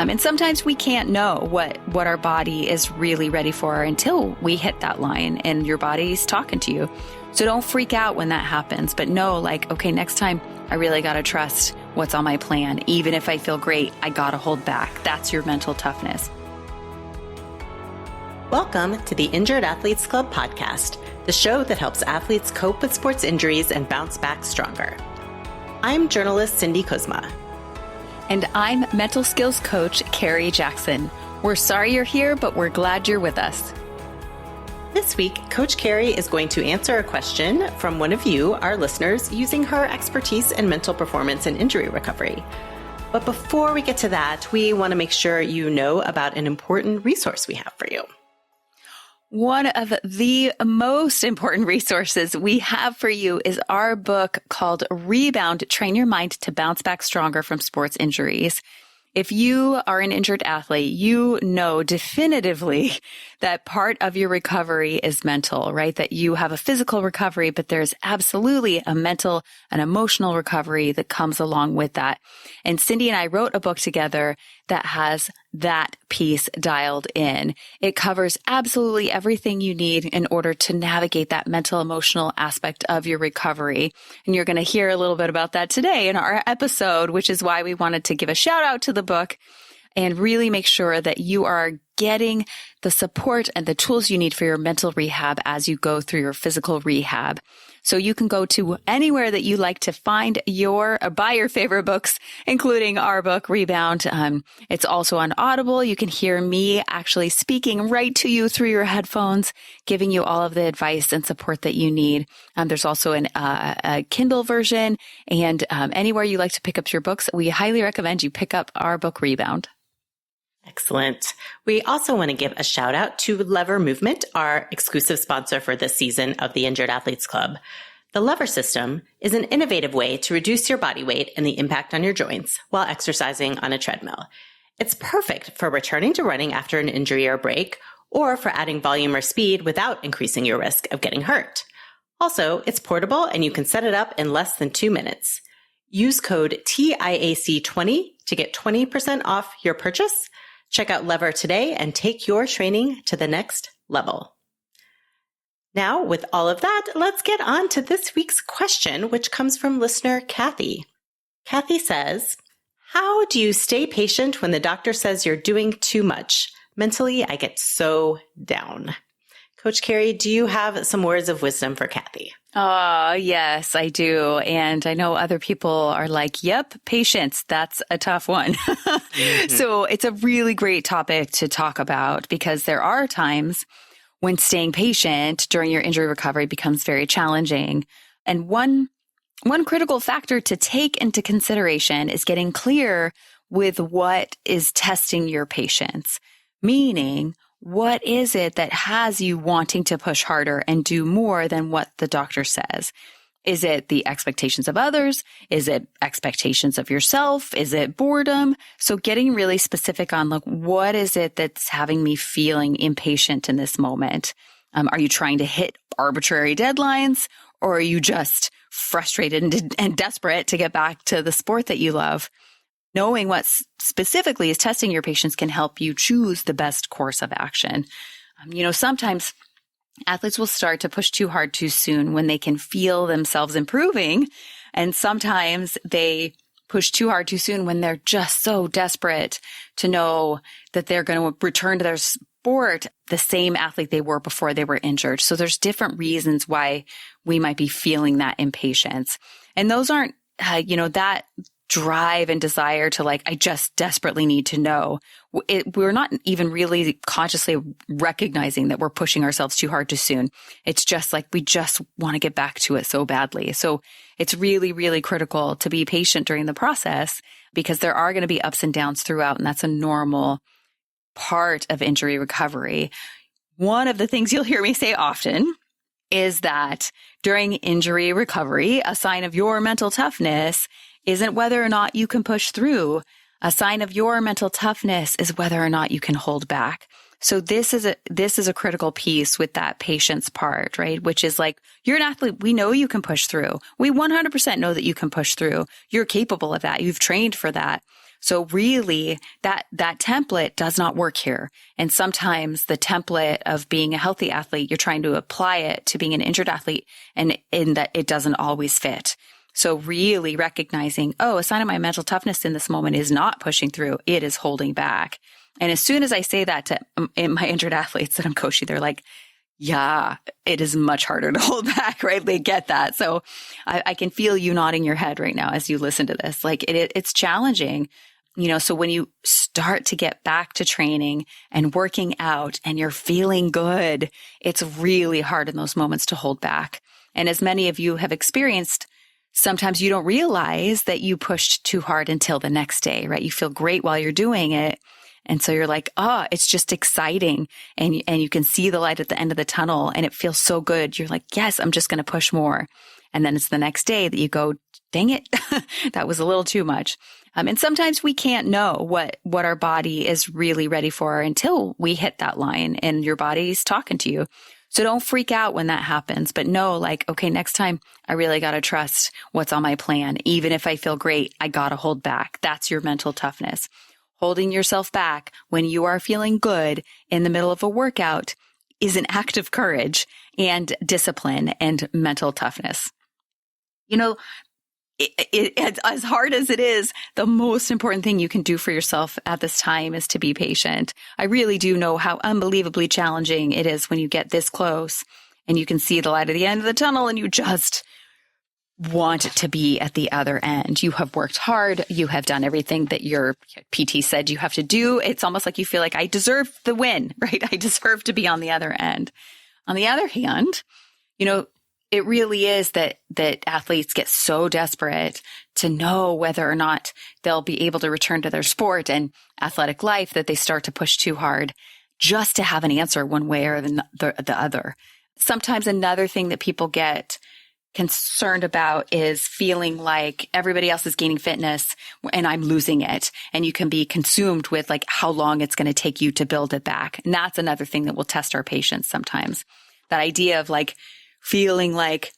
And sometimes we can't know what our body is really ready for until we hit that line and your body's talking to you. So don't freak out when that happens, but know like, okay, next time I really got to trust what's on my plan. Even if I feel great, I got to hold back. That's your mental toughness. Welcome to the Injured Athletes Club podcast, the show that helps athletes cope with sports injuries and bounce back stronger. I'm journalist Cindy Kozma. And I'm mental skills coach Carrie Jackson. We're sorry you're here, but we're glad you're with us. This week, Coach Carrie is going to answer a question from one of you, our listeners, using her expertise in mental performance and injury recovery. But before we get to that, we want to make sure you know about an important resource we have for you. One of the most important resources we have for you is our book called Rebound, Train Your Mind to Bounce Back Stronger from Sports Injuries. If you are an injured athlete, you know definitively that part of your recovery is mental, right? That you have a physical recovery, but there's absolutely a mental and emotional recovery that comes along with that. And Cindy and I wrote a book together that has that piece dialed in. It covers absolutely everything you need in order to navigate that mental, emotional aspect of your recovery. And you're going to hear a little bit about that today in our episode, which is why we wanted to give a shout out to the book and really make sure that you are getting the support and the tools you need for your mental rehab as you go through your physical rehab. So you can go to anywhere that you like to find buy your favorite books, including our book, Rebound. It's also on Audible. You can hear me actually speaking right to you through your headphones, giving you all of the advice and support that you need. There's also a Kindle version, and anywhere you like to pick up your books, we highly recommend you pick up our book, Rebound. Excellent. We also want to give a shout out to Lever Movement, our exclusive sponsor for this season of the Injured Athletes Club. The Lever system is an innovative way to reduce your body weight and the impact on your joints while exercising on a treadmill. It's perfect for returning to running after an injury or break, or for adding volume or speed without increasing your risk of getting hurt. Also, it's portable and you can set it up in less than 2 minutes. Use code TIAC20 to get 20% off your purchase. Check out Lever today and take your training to the next level. Now, with all of that, let's get on to this week's question, which comes from listener Kathy. Kathy says, how do you stay patient when the doctor says you're doing too much? Mentally, I get so down. Coach Carrie, do you have some words of wisdom for Kathy? Oh, yes, I do. And I know other people are like, yep, patience, that's a tough one. So it's a really great topic to talk about because there are times when staying patient during your injury recovery becomes very challenging. And one critical factor to take into consideration is getting clear with what is testing your patience, meaning what is it that has you wanting to push harder and do more than what the doctor says? Is it the expectations of others? Is it expectations of yourself? Is it boredom? So getting really specific on like, what is it that's having me feeling impatient in this moment? Are you trying to hit arbitrary deadlines, or are you just frustrated and desperate to get back to the sport that you love? Knowing what specifically is testing your patience can help you choose the best course of action. Sometimes athletes will start to push too hard too soon when they can feel themselves improving. And sometimes they push too hard too soon when they're just so desperate to know that they're going to return to their sport the same athlete they were before they were injured. So there's different reasons why we might be feeling that impatience. And those aren't, that drive and desire to like, I just desperately need to know. We're not even really consciously recognizing that we're pushing ourselves too hard too soon. It's just like, we just want to get back to it so badly. So it's really, really critical to be patient during the process because there are going to be ups and downs throughout. And that's a normal part of injury recovery. One of the things you'll hear me say often is that during injury recovery, a sign of your mental toughness isn't whether or not you can push through. A sign of your mental toughness is whether or not you can hold back. So this is a critical piece with that patience part, right? Which is like, you're an athlete. We know you can push through. We 100% know that you can push through. You're capable of that. You've trained for that. So really that template does not work here. And sometimes the template of being a healthy athlete, you're trying to apply it to being an injured athlete, and in that it doesn't always fit. So really recognizing, oh, a sign of my mental toughness in this moment is not pushing through. It is holding back. And as soon as I say that to my injured athletes that I'm coaching, they're like, yeah, it is much harder to hold back, right? They get that. So I can feel you nodding your head right now as you listen to this. Like it's challenging, so when you start to get back to training and working out and you're feeling good, it's really hard in those moments to hold back. And as many of you have experienced, sometimes you don't realize that you pushed too hard until the next day, right? You feel great while you're doing it. And so you're like, oh, it's just exciting. And you can see the light at the end of the tunnel and it feels so good. You're like, yes, I'm just going to push more. And then it's the next day that you go, dang it, that was a little too much. And sometimes we can't know what our body is really ready for until we hit that line and your body's talking to you. So don't freak out when that happens, but know like, okay, next time I really got to trust what's on my plan. Even if I feel great, I got to hold back. That's your mental toughness. Holding yourself back when you are feeling good in the middle of a workout is an act of courage and discipline and mental toughness. As hard as it is, the most important thing you can do for yourself at this time is to be patient. I really do know how unbelievably challenging it is when you get this close and you can see the light at the end of the tunnel and you just want to be at the other end. You have worked hard. You have done everything that your PT said you have to do. It's almost like you feel like I deserve the win, right? I deserve to be on the other end. On the other hand, it really is that athletes get so desperate to know whether or not they'll be able to return to their sport and athletic life that they start to push too hard just to have an answer one way or the other. Sometimes another thing that people get concerned about is feeling like everybody else is gaining fitness and I'm losing it. And you can be consumed with like how long it's going to take you to build it back. And that's another thing that will test our patience sometimes. That idea of like feeling like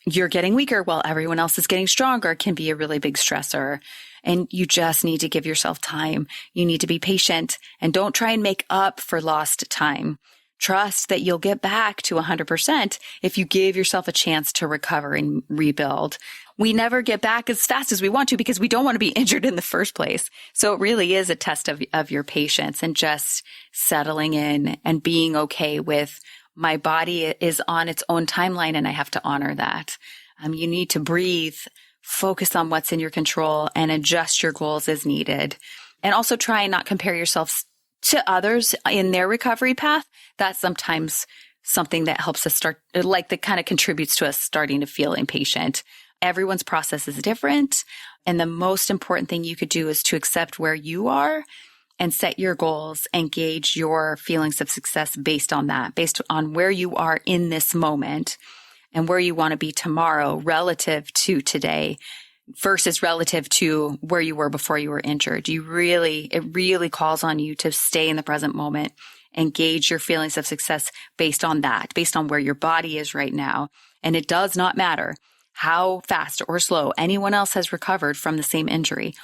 you're getting weaker while everyone else is getting stronger can be a really big stressor. And you just need to give yourself time. You need to be patient and don't try and make up for lost time. Trust that you'll get back to 100% if you give yourself a chance to recover and rebuild. We never get back as fast as we want to because we don't want to be injured in the first place. So it really is a test of your patience and just settling in and being okay with my body is on its own timeline and I have to honor that. You need to breathe, focus on what's in your control and adjust your goals as needed. And also try and not compare yourself to others in their recovery path. That's sometimes something that helps us that kind of contributes to us starting to feel impatient. Everyone's process is different. And the most important thing you could do is to accept where you are and set your goals and gauge your feelings of success based on that, based on where you are in this moment and where you want to be tomorrow relative to today versus relative to where you were before you were injured. It really calls on you to stay in the present moment and gauge your feelings of success based on that, based on where your body is right now. And it does not matter how fast or slow anyone else has recovered from the same injury.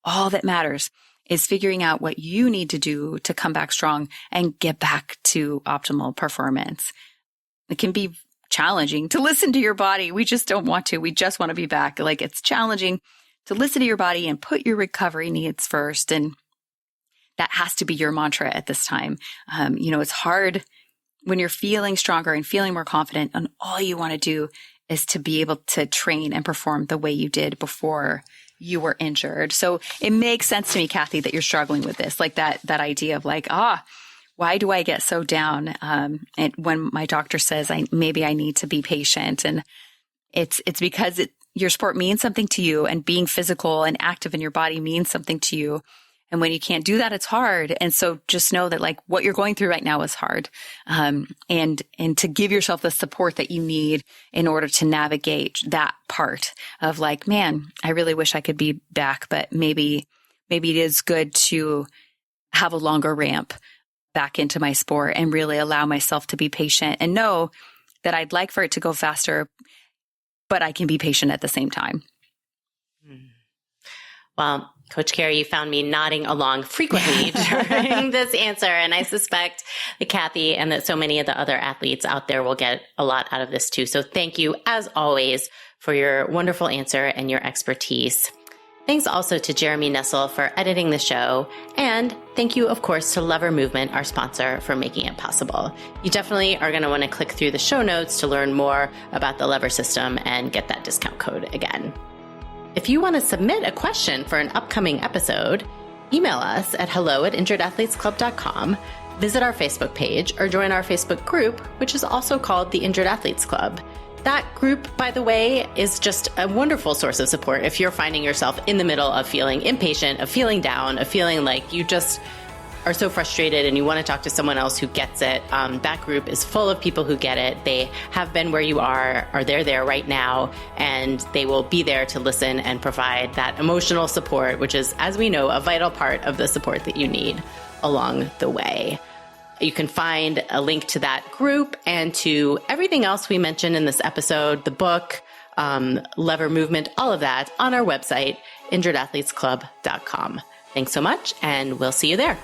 All that matters is figuring out what you need to do to come back strong and get back to optimal performance. It can be challenging to listen to your body. We just don't want to. We just want to be back. Like it's challenging to listen to your body and put your recovery needs first. And that has to be your mantra at this time. It's hard when you're feeling stronger and feeling more confident and all you want to do is to be able to train and perform the way you did before you were injured. So it makes sense to me, Kathy, that you're struggling with this, like that idea of like, why do I get so down? And when my doctor says maybe I need to be patient, and it's because your sport means something to you, and being physical and active in your body means something to you. And when you can't do that, it's hard. And so just know that like what you're going through right now is hard. And to give yourself the support that you need in order to navigate that part of like, man, I really wish I could be back, but maybe it is good to have a longer ramp back into my sport and really allow myself to be patient and know that I'd like for it to go faster, but I can be patient at the same time. Well, Coach Carrie, you found me nodding along frequently during this answer, and I suspect that Kathy and that so many of the other athletes out there will get a lot out of this too. So thank you, as always, for your wonderful answer and your expertise. Thanks also to Jeremy Nessel for editing the show. And thank you, of course, to Lever Movement, our sponsor, for making it possible. You definitely are going to want to click through the show notes to learn more about the Lever system and get that discount code again. If you want to submit a question for an upcoming episode, email us at hello@injuredathletesclub.com, visit our Facebook page, or join our Facebook group, which is also called the Injured Athletes Club. That group, by the way, is just a wonderful source of support if you're finding yourself in the middle of feeling impatient, of feeling down, of feeling like you just are so frustrated and you want to talk to someone else who gets it. That group is full of people who get it. They have been where you are, or they're there right now, and they will be there to listen and provide that emotional support, which is, as we know, a vital part of the support that you need along the way. You can find a link to that group and to everything else we mentioned in this episode, the book, Lever Movement, all of that on our website, injuredathletesclub.com. Thanks so much, and we'll see you there.